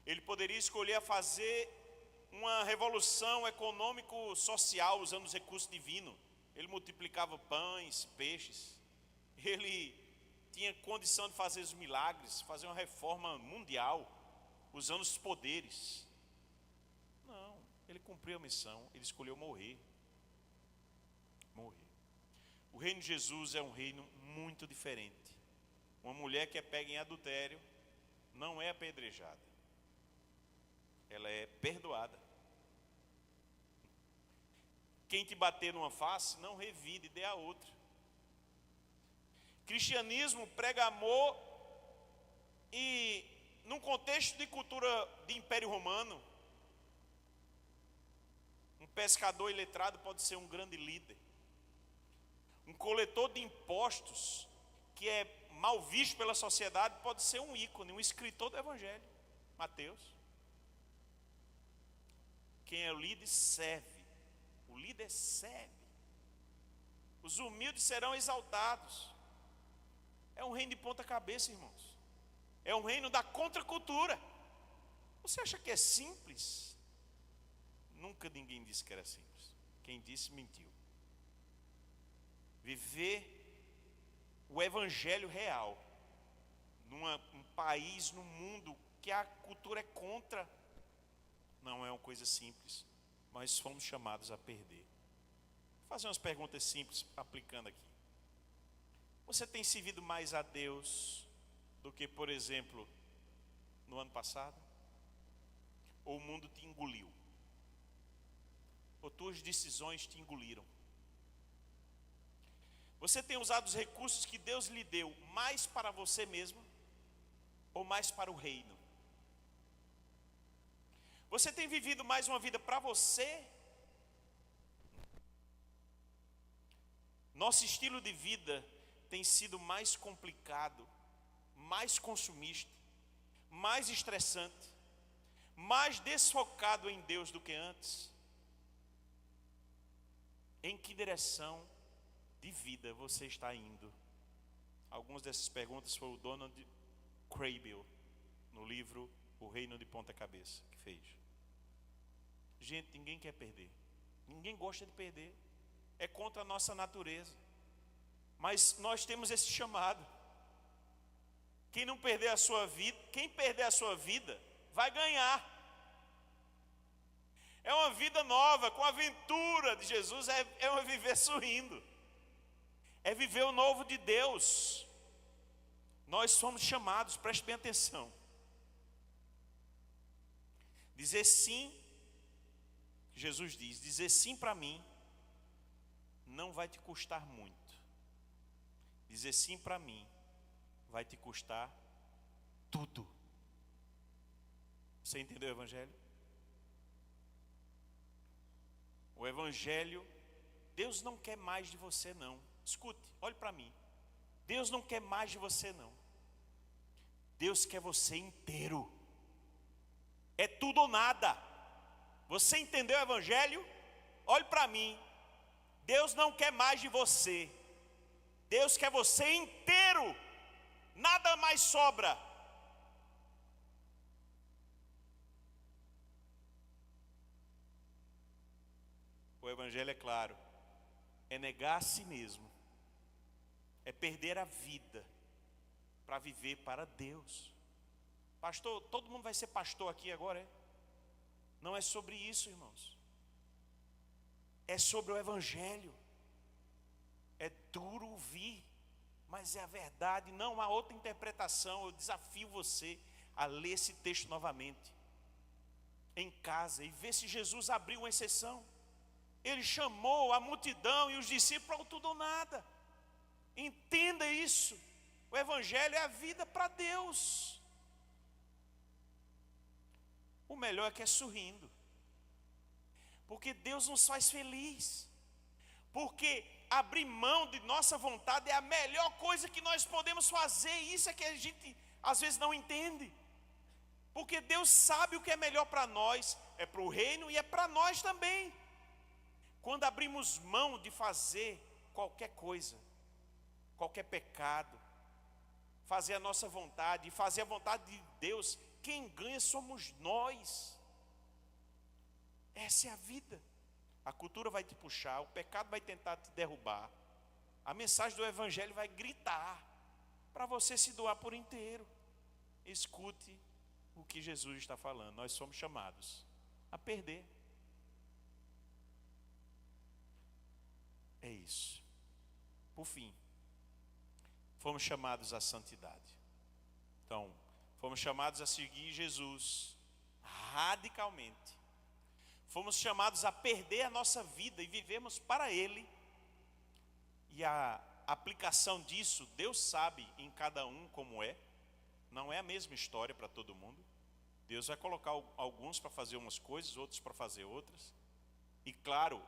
[SPEAKER 1] Ele poderia escolher fazer uma revolução econômico-social usando os recursos divinos. Ele multiplicava pães, peixes. Ele tinha condição de fazer os milagres, fazer uma reforma mundial, usando os poderes. Não, ele cumpriu a missão, ele escolheu morrer. Morrer. O reino de Jesus é um reino muito diferente. Uma mulher que é pega em adultério não é apedrejada. Ela é perdoada. Quem te bater numa face, não revide, dê a outra. Cristianismo prega amor e, num contexto de cultura de Império Romano, um pescador iletrado pode ser um grande líder. Um coletor de impostos, que é mal visto pela sociedade, pode ser um ícone, um escritor do Evangelho. Mateus. Quem é o líder serve. O líder serve. Os humildes serão exaltados. É um reino de ponta cabeça, irmãos. É um reino da contracultura. Você acha que é simples? Nunca ninguém disse que era simples. Quem disse, mentiu. Viver o evangelho real num país, num mundo que a cultura é contra, não é uma coisa simples. Mas fomos chamados a perder. Vou fazer umas perguntas simples aplicando aqui. Você tem servido mais a Deus do que, por exemplo, no ano passado? Ou o mundo te engoliu? Ou tuas decisões te engoliram? Você tem usado os recursos que Deus lhe deu mais para você mesmo ou mais para o reino? Você tem vivido mais uma vida para você? Nosso estilo de vida tem sido mais complicado, mais consumista, mais estressante, mais desfocado em Deus do que antes. Em que direção de vida você está indo? Algumas dessas perguntas foi o Donald Crabbe, no livro O Reino de Ponta Cabeça, que fez. Gente, ninguém quer perder. Ninguém gosta de perder. É contra a nossa natureza. Mas nós temos esse chamado. Quem não perder a sua vida, quem perder a sua vida, vai ganhar. É uma vida nova, com a aventura de Jesus, é um viver sorrindo. É viver o novo de Deus. Nós somos chamados, preste bem atenção. Dizer sim, Jesus diz, dizer sim para mim, não vai te custar muito. Dizer sim para mim, vai te custar tudo. Você entendeu o Evangelho? O Evangelho, Deus não quer mais de você não. Escute, olhe para mim. Deus não quer mais de você não. Deus quer você inteiro. É tudo ou nada. Você entendeu o Evangelho? Olhe para mim. Deus não quer mais de você. Deus quer você inteiro. Nada mais sobra. O Evangelho é claro, é negar a si mesmo, é perder a vida para viver para Deus. Pastor, todo mundo vai ser pastor aqui agora, é? Não é sobre isso, irmãos. É sobre o Evangelho. É duro ouvir, mas é a verdade, não há outra interpretação. Eu desafio você a ler esse texto novamente, em casa, e ver se Jesus abriu uma exceção. Ele chamou a multidão e os discípulos ao tudo ou nada. Entenda isso. O Evangelho é a vida para Deus. O melhor é que é sorrindo, porque Deus nos faz feliz. Porque abrir mão de nossa vontade é a melhor coisa que nós podemos fazer. Isso é que a gente às vezes não entende. Porque Deus sabe o que é melhor para nós, é para o reino e é para nós também. Quando abrimos mão de fazer qualquer coisa, qualquer pecado, fazer a nossa vontade e fazer a vontade de Deus, quem ganha somos nós. Essa é a vida. A cultura vai te puxar, o pecado vai tentar te derrubar, a mensagem do Evangelho vai gritar para você se doar por inteiro. Escute o que Jesus está falando. Nós somos chamados a perder. É isso. Por fim, fomos chamados à santidade. Então, fomos chamados a seguir Jesus radicalmente. Fomos chamados a perder a nossa vida e vivemos para Ele. E a aplicação disso, Deus sabe em cada um como é. Não é a mesma história para todo mundo. Deus vai colocar alguns para fazer umas coisas, outros para fazer outras. E claro,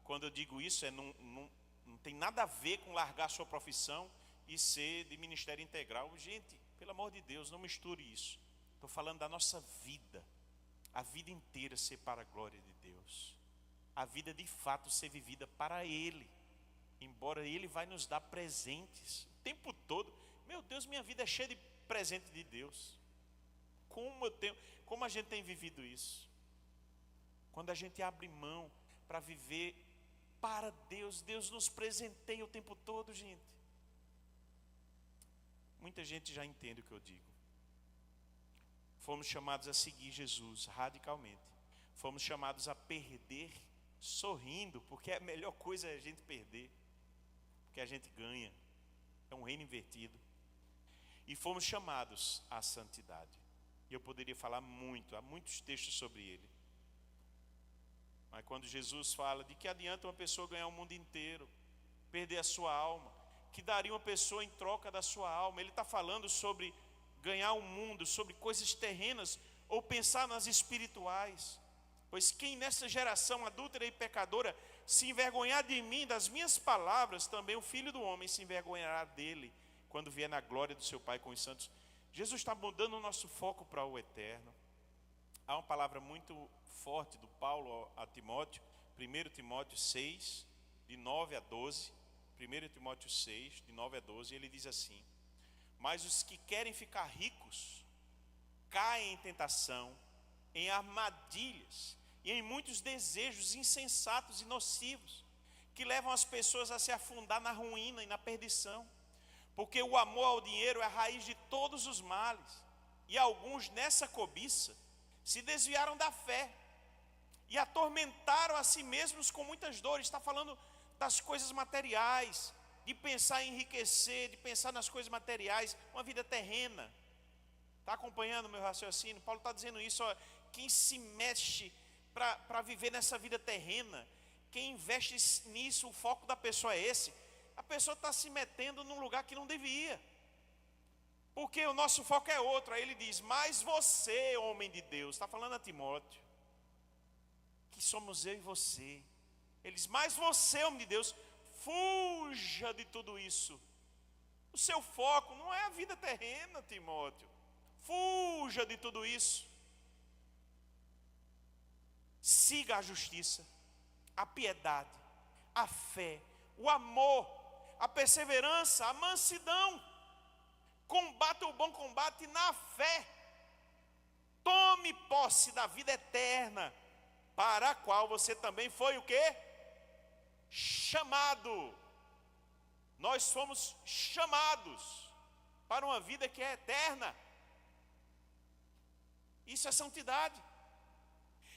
[SPEAKER 1] quando eu digo isso, não tem nada a ver com largar a sua profissão e ser de ministério integral. Gente, pelo amor de Deus, não misture isso. Estou falando da nossa vida. A vida inteira ser para a glória de Deus. A vida de fato ser vivida para Ele. Embora Ele vai nos dar presentes o tempo todo. Meu Deus, minha vida é cheia de presente de Deus. Como a gente tem vivido isso? Quando a gente abre mão para viver para Deus, Deus nos presenteia o tempo todo, gente. Muita gente já entende o que eu digo. Fomos chamados a seguir Jesus radicalmente. Fomos chamados a perder sorrindo, porque a melhor coisa é a gente perder, porque a gente ganha. É um reino invertido. E fomos chamados à santidade. E eu poderia falar muito, há muitos textos sobre ele. Mas quando Jesus fala de que adianta uma pessoa ganhar o mundo inteiro, perder a sua alma, que daria uma pessoa em troca da sua alma, ele está falando sobre ganhar o mundo, sobre coisas terrenas, ou pensar nas espirituais. Pois quem nessa geração adúltera e pecadora se envergonhar de mim, das minhas palavras, também o Filho do Homem se envergonhará dele, quando vier na glória do seu Pai com os santos. Jesus está mudando o nosso foco para o eterno. Há uma palavra muito forte do Paulo a Timóteo, 1 Timóteo 6, de 9 a 12. 1 Timóteo 6, de 9 a 12, ele diz assim: mas os que querem ficar ricos caem em tentação, em armadilhas e em muitos desejos insensatos e nocivos, que levam as pessoas a se afundar na ruína e na perdição. Porque o amor ao dinheiro é a raiz de todos os males, e alguns nessa cobiça se desviaram da fé e atormentaram a si mesmos com muitas dores. Está falando das coisas materiais, de pensar em enriquecer, de pensar nas coisas materiais, uma vida terrena. Está acompanhando o meu raciocínio? Paulo está dizendo isso, ó, quem se mexe para viver nessa vida terrena, quem investe nisso, o foco da pessoa é esse. A pessoa está se metendo num lugar que não devia, porque o nosso foco é outro. Aí ele diz: mas você, homem de Deus, está falando a Timóteo, que somos eu e você. Ele diz: mas você, homem de Deus, fuja de tudo isso. O seu foco não é a vida terrena, Timóteo. Fuja de tudo isso. Siga a justiça, a piedade, a fé, o amor, a perseverança, a mansidão. Combata o bom combate na fé. Tome posse da vida eterna para a qual você também foi o quê? Chamado. Nós somos chamados para uma vida que é eterna. Isso é santidade.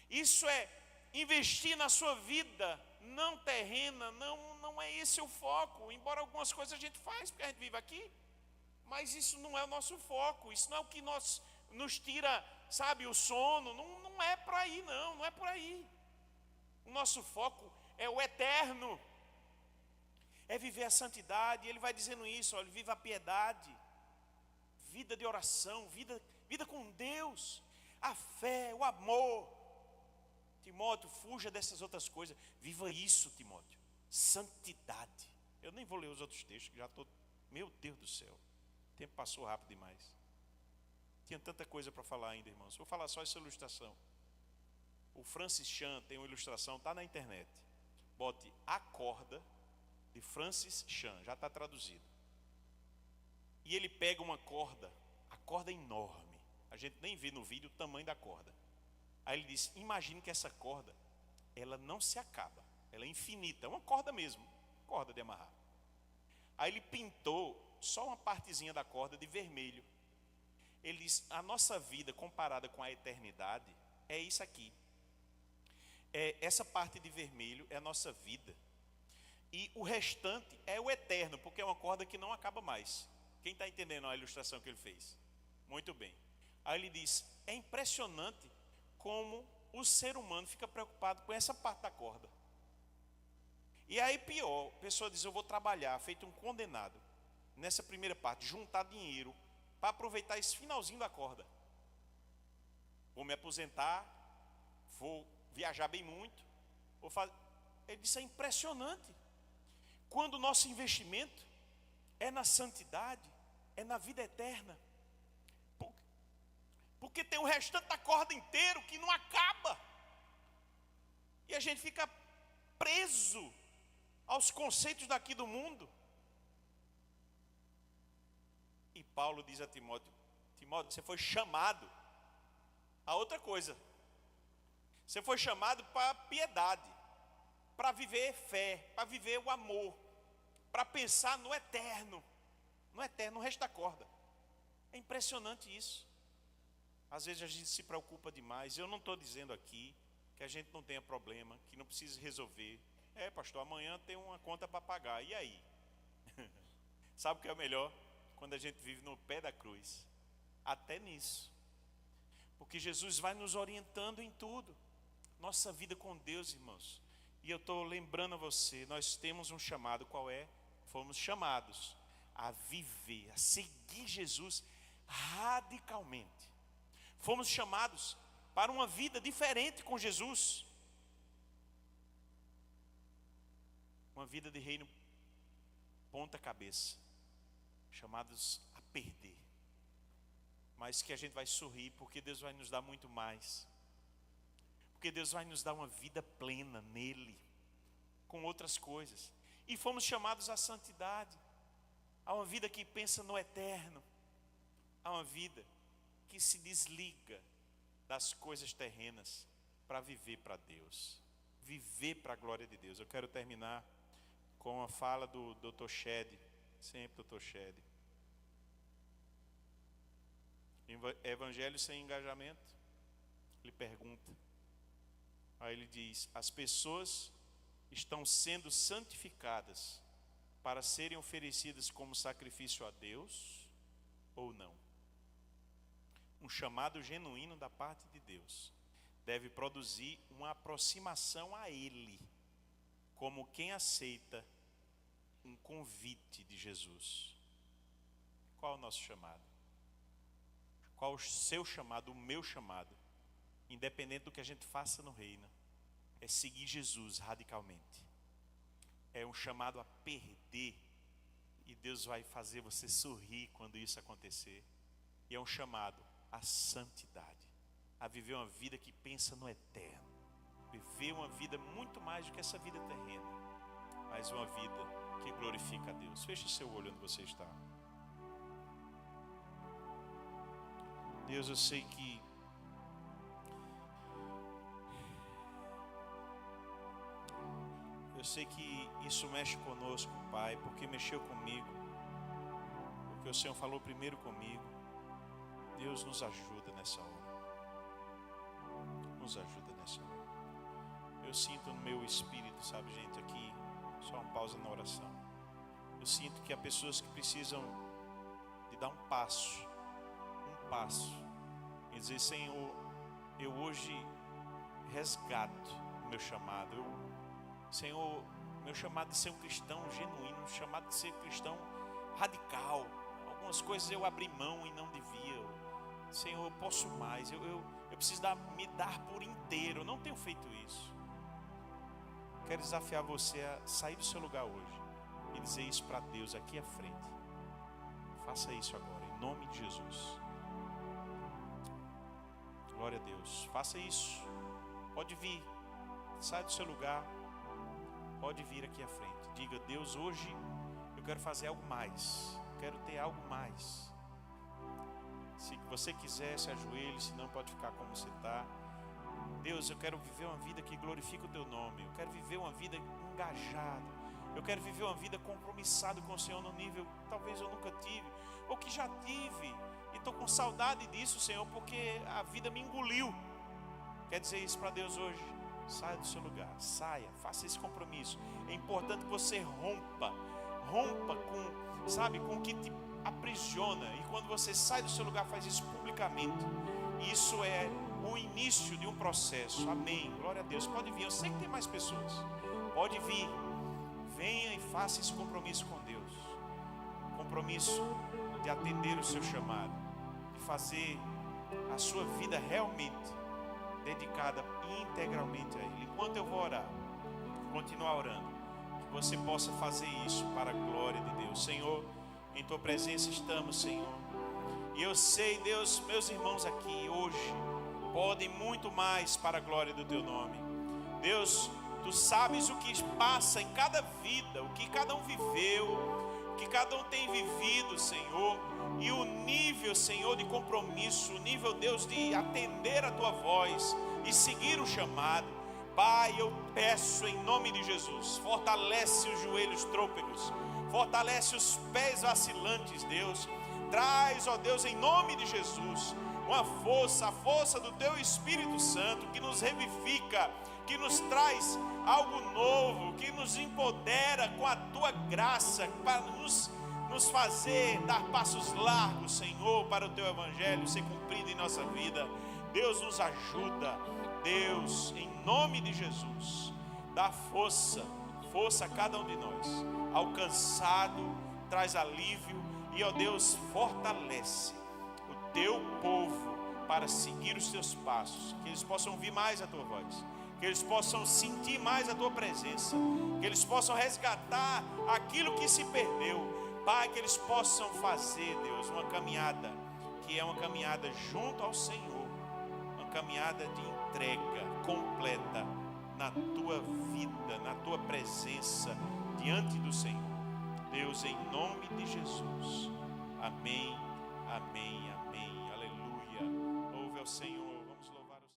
[SPEAKER 1] Isso é investir na sua vida, não terrena, não é esse o foco. Embora algumas coisas a gente faz, porque a gente vive aqui, mas isso não é o nosso foco, isso não é o que nos tira, sabe, o sono, não é por aí não é por aí. O nosso foco é o eterno, é viver a santidade. Ele vai dizendo isso, olha, viva a piedade, vida de oração, vida com Deus, a fé, o amor. Timóteo, fuja dessas outras coisas, viva isso, Timóteo, santidade. Eu nem vou ler os outros textos, que já estou, meu Deus do céu, o tempo passou rápido demais. Tinha tanta coisa para falar ainda, irmãos. Vou falar só essa ilustração. O Francis Chan tem uma ilustração, está na internet. Bote A Corda, de Francis Chan, já está traduzido. E ele pega uma corda, a corda é enorme. A gente nem vê no vídeo o tamanho da corda. Aí ele diz, imagine que essa corda, ela não se acaba, ela é infinita, é uma corda mesmo, corda de amarrar. Aí ele pintou só uma partezinha da corda de vermelho. Ele diz, a nossa vida comparada com a eternidade é isso aqui. Essa parte de vermelho é a nossa vida. E o restante é o eterno, porque é uma corda que não acaba mais. Quem está entendendo a ilustração que ele fez? Muito bem. Aí ele diz, é impressionante como o ser humano fica preocupado com essa parte da corda. E aí pior, a pessoa diz, eu vou trabalhar, feito um condenado, nessa primeira parte, juntar dinheiro, para aproveitar esse finalzinho da corda. Vou me aposentar, vou viajar bem muito, vou fazer. Ele disse, é impressionante, quando o nosso investimento é na santidade, é na vida eterna. Porque tem o restante da corda inteiro que não acaba. E a gente fica preso aos conceitos daqui do mundo. E Paulo diz a Timóteo, Timóteo, você foi chamado a outra coisa. Você foi chamado para piedade, para viver fé, para viver o amor, para pensar no eterno, no resto da corda. É impressionante isso. Às vezes a gente se preocupa demais. Eu não estou dizendo aqui que a gente não tenha problema, que não precise resolver. Pastor, amanhã tem uma conta para pagar, e aí? Sabe o que é o melhor? Quando a gente vive no pé da cruz. Até nisso. Porque Jesus vai nos orientando em tudo. Nossa vida com Deus, irmãos. E eu estou lembrando a você, nós temos um chamado, qual é? Fomos chamados a viver, a seguir Jesus radicalmente. Fomos chamados para uma vida diferente com Jesus. Uma vida de reino ponta cabeça. Chamados a perder. Mas que a gente vai sorrir, porque Deus vai nos dar muito mais. Porque Deus vai nos dar uma vida plena nele, com outras coisas. E fomos chamados à santidade, a uma vida que pensa no eterno, a uma vida que se desliga das coisas terrenas para viver para Deus, viver para a glória de Deus. Eu quero terminar com a fala do Dr. Shedd, sempre Dr. Shedd. Evangelho sem engajamento? Ele pergunta. Aí ele diz, as pessoas estão sendo santificadas para serem oferecidas como sacrifício a Deus ou não? Um chamado genuíno da parte de Deus deve produzir uma aproximação a Ele, como quem aceita um convite de Jesus. Qual é o nosso chamado? Qual o seu chamado, o meu chamado? Independente do que a gente faça no reino, é seguir Jesus radicalmente. É um chamado a perder, e Deus vai fazer você sorrir quando isso acontecer. E é um chamado à santidade, a viver uma vida que pensa no eterno, viver uma vida muito mais do que essa vida terrena, mas uma vida que glorifica a Deus. Feche o seu olho onde você está. Deus, eu sei que sei que isso mexe conosco, Pai, porque mexeu comigo, porque o Senhor falou primeiro comigo. Deus, nos ajuda nessa hora. Nos ajuda nessa hora. Eu sinto no meu espírito, sabe, gente, aqui, só uma pausa na oração. Eu sinto que há pessoas que precisam de dar um passo, e dizer: Senhor, eu hoje resgato o meu chamado. Senhor, meu chamado de ser um cristão genuíno, um chamado de ser cristão radical. Algumas coisas eu abri mão e não devia. Senhor, eu posso mais. Eu preciso me dar por inteiro. Eu não tenho feito isso. Quero desafiar você a sair do seu lugar hoje e dizer isso para Deus aqui à frente. Faça isso agora, em nome de Jesus. Glória a Deus. Faça isso. Pode vir. Sai do seu lugar. Pode vir aqui à frente. Diga: Deus, hoje eu quero fazer algo mais. Eu quero ter algo mais. Se você quiser, se ajoelhe. Se não, pode ficar como você está. Deus, eu quero viver uma vida que glorifica o teu nome. Eu quero viver uma vida engajada. Eu quero viver uma vida compromissada com o Senhor no nível que talvez eu nunca tive, ou que já tive, e estou com saudade disso, Senhor, porque a vida me engoliu. Quer dizer isso para Deus hoje? Saia do seu lugar, saia, faça esse compromisso. É importante que você rompa com, sabe, com o que te aprisiona. E quando você sai do seu lugar, faz isso publicamente. Isso é o início de um processo. Amém, glória a Deus. Pode vir, eu sei que tem mais pessoas. Pode vir, venha e faça esse compromisso com Deus. Compromisso de atender o seu chamado, de fazer a sua vida realmente dedicada integralmente a Ele. Enquanto eu vou orar, continuar orando, que você possa fazer isso para a glória de Deus. Senhor, em Tua presença estamos, Senhor. E eu sei, Deus, meus irmãos aqui hoje podem muito mais para a glória do Teu nome. Deus, Tu sabes o que passa em cada vida, o que cada um viveu, o que cada um tem vivido, Senhor. E o nível, Senhor, de compromisso, o nível, Deus, de atender a Tua voz e seguir o chamado. Pai, eu peço em nome de Jesus, fortalece os joelhos trôpegos, fortalece os pés vacilantes, Deus. Traz, ó Deus, em nome de Jesus, uma força, a força do Teu Espírito Santo, que nos revivifica, que nos traz algo novo, que nos empodera com a Tua graça, para nos fazer dar passos largos, Senhor, para o Teu Evangelho ser cumprido em nossa vida. Deus, nos ajuda. Deus, em nome de Jesus, dá força a cada um de nós. Alcançado, traz alívio e, ó Deus, fortalece o Teu povo para seguir os Teus passos, que eles possam ouvir mais a Tua voz, que eles possam sentir mais a Tua presença, que eles possam resgatar aquilo que se perdeu. Pai, que eles possam fazer, Deus, uma caminhada que é uma caminhada junto ao Senhor, uma caminhada de entrega completa na Tua vida, na Tua presença, diante do Senhor. Deus, em nome de Jesus. Amém, amém, amém. Aleluia. Louve ao Senhor.